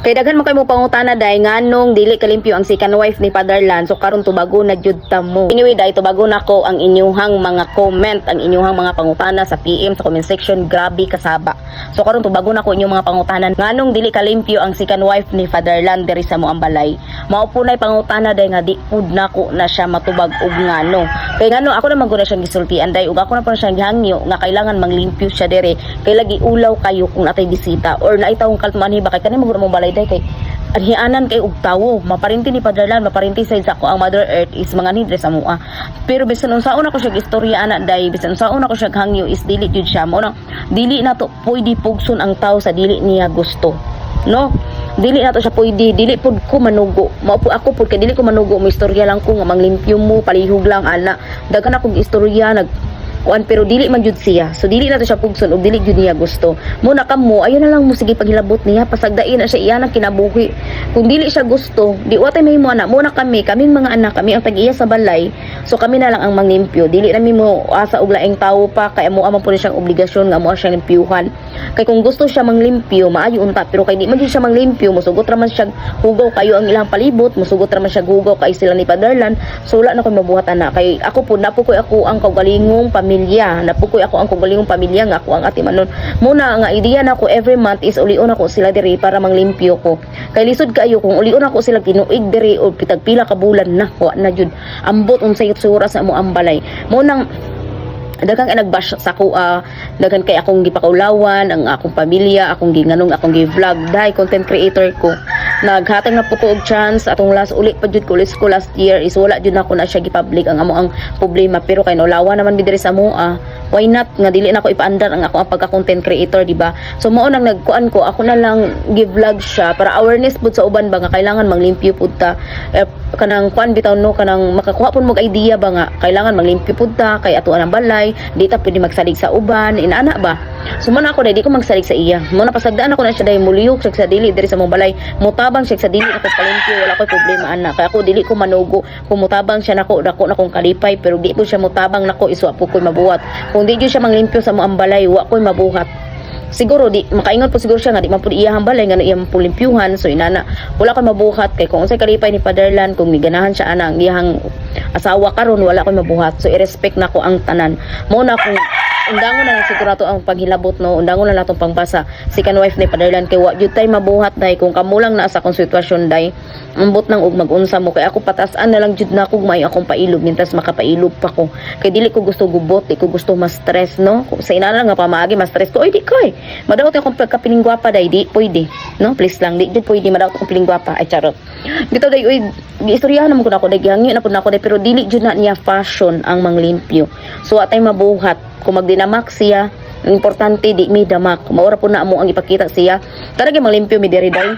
Kay daghan man kay mo pangutana day nganong dili kalimpyo ang second wife ni Fatherland. So karon tubago na jud ta mo. Anyway day tubago nako ang inyuhang mga comment, ang inyuhang mga pangutana sa PM sa comment section, grabe kasaba. So karon tubago nako inyong mga pangutanan nganong dili kalimpyo ang second wife ni Fatherland diri sa moang balay. Mao po nay pangutana day nga di pud nako na siya matubag og ngano. Kay ngano ako naman guna siyang gisultian day ug ako na pa siyang gihangyo nga kailangan manglimpyo siya diri kay lagi ulaw kayo kung natay bisita or naay tawong kaltuman hiba kay kani mo balay day kay anhianan kay og tawo maparinti ni Fatherland maparinti sa ako ang Mother Earth is mga nidre sa mua. Pero bisan unsaon ako siya istorya ana day bisan unsaon ako siya hangyo is dili jud siya mo nang dili na to pwede pugson ang tawo sa dili niya gusto, no? Dili na to siya pwede, dili pud ko manugo. Mao po ako pud kay dili ko manugo, mo istorya lang ko nga manglimpyo mo, palihog lang ana. Daghan akong istorya nag kuan pero dili man jud siya. So dili na to siya pugson ug dili jud niya gusto. Muna kamo ayon na lang mo sige paghilabot niya pasagdain na siya iya nang kinabuhi. Kung dili siya gusto, di watay mahimo ana. Muna kaming mga anak kami ang tag-iya sa balay. So kami na lang ang manglimpyo. Dili na mi mo asa og laing tawo pa kay amo amang pud siyang obligasyon nga amo siyang limpyuhan. Kay kung gusto siya manglimpyo, maayo unta pero kay di man jud siya manglimpyo, mosugot ra man siya hugaw kayo ang ilang palibot, mosugot ra man siya hugaw kay sila ni Fatherland. So wala na ko mabuhat ana kay ako pud napukoy ako ang kaugalingong pamilya, napukoy ako ang kaugalingong pamilya nga ako ang ati manon. Muna nga idea nako every month is ulion ako sila diri para manglimpyo ko. Kay lisod kaayo kung ulion ako sila tinuig diri o pitag pila ka bulan na wa na jud ambot unsay sura sa amo ang balay. Munang daghang nagbash sa ako daghan kay akong gipakaulawan ang akong pamilya, akong ginganong akong gi-vlog dai content creator ko. Naghatag na po ko og chance atong last uli pa jud ko last year is wala jud nako na siya gi-public ang amo ang problema pero kay naulawan naman mi diri sa moa. Why not nga dili na ko ipaandar ang ako ang pagka-content creator, di ba? So mao nang nagkuan ko ako na lang gi-vlog siya para awareness pud sa uban ba nga kailangan manglimpyo pud ta. Kanang kuan bitaw no kanang makakuha pud mo idea ba nga kailangan manglimpyo pud ta kay atuan ang balay, di ta pwede magsalig sa uban, inaana ba? So man ako di ko magsalig sa iya. Mo na pasagdaan ako na siya dai muliyok siya sa dili diri sa mong balay. Mutabang siya sa dili ako palimpyo, wala koy problema ana. Kay ako dili ko manugo. Kung mutabang siya nako na kong kalipay pero di po siya mutabang nako iswa po koy mabuhat. Kung di jud siya manglimpyo sa moang balay, wa koy mabuhat. Siguro di makaingon po siguro siya nga di man pud iyang balay nga iyang pulimpyuhan. So inana wala koy mabuhat kay kung unsay kalipay ni Fatherland kung giganahan siya ana ang iyang asawa karon wala koy mabuhat. So i-respect nako ang tanan. Mo na kung undangon na lang siguro ato ang paghilabot no, undangon na lang atong pangbasa second wife ni Fatherland kay wa jud tay mabuhat day kung kamulang na sa kong sitwasyon day ambot nang og magunsa mo kay ako patasan na lang jud nako may akong pailog mintas makapailog pa ko kay dili ko gusto gubot, di ko gusto ma-stress no. Kung sa ina lang nga pamaagi ma-stress ko, oy di koy madaot akong pagkapiling gwapa day di pwede no, please lang di jud pwede madaot akong piling gwapa ay charot dito day oy giistoryahan naman ko na ako day gihangyo na pud nako day pero dili jud na niya fashion ang manglimpyo. So atay mabuhat kung magdinamak siya, ang importante di mi damak. Maura po na mo ang ipakita siya. Taragi manglimpyo mi diri day.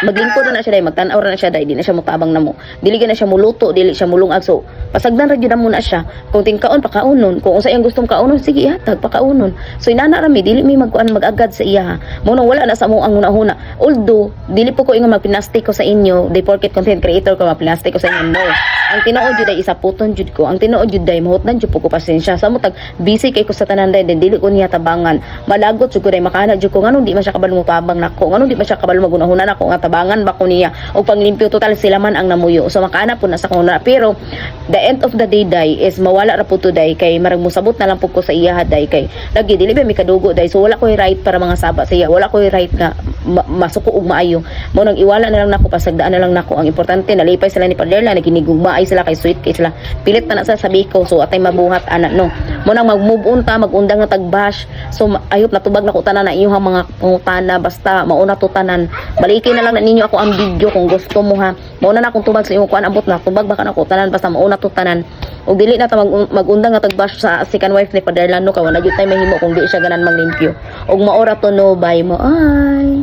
Maglingkod na siya day, magtan-aw na siya day, di na siya mutabang na mo. Dili na siya muluto, dili siya mulungag. So, pasagdan ra gyud na muna siya. Kung tingkaon pakaunon, kung unsa iyang gustong kaunon, sige ihatag pakaunon. So inana ra mi dili mi magkuan magagad sa iya. Mo wala na sa mo ang una-una. Although dili po ko ingon magpinastik ko sa inyo, day porket content creator ko magpinastik ko sa inyo. No. Ang tinuod jud ay isaputon jud ko. Ang tinuod jud day mahutdan jud po ko pasensya. Sa mo tag busy kay ko sa tanan day, dili ko niya tabangan. Malagot jud ko day makana jud ko nganong di man siya kabalo mo tabang nako. Nganong di man siya kabalo magunahuna nako nga tabangan ba ko niya o panglimpyo total sila man ang namuyo. So makaana po na sa kuna pero the end of the day day is mawala ra po to day kay marag musabot na lang po ko sa iya day kay lagi dili ba mi kadugo day. So wala ko right para mga saba sa iya, wala ko right nga masuko og maayo. Mo nang iwala na lang nako pasagdaan na lang nako. Ang importante nalipay sila ni Fatherland, naginigugma ay sila kay sweet kay sila pilit na sa sabi ko. So atay mabuhat ana no. Mo nang mag-move on ta, magundang na tagbash. So ayop natubag na ko tanan na inyong mga pangutana basta mauna to tanan. Balikin na lang na ninyo ako ang video kung gusto mo ha. Mauna na akong tubag sa imong kuan ambot na tubag baka na ko tanan basta mauna to tanan. Og dili na ta magundang nga tagbash sa second wife ni Fatherland no kay wala gyud tay mahimo kung di siya ganan manglimpyo. Og maora to no bye mo ay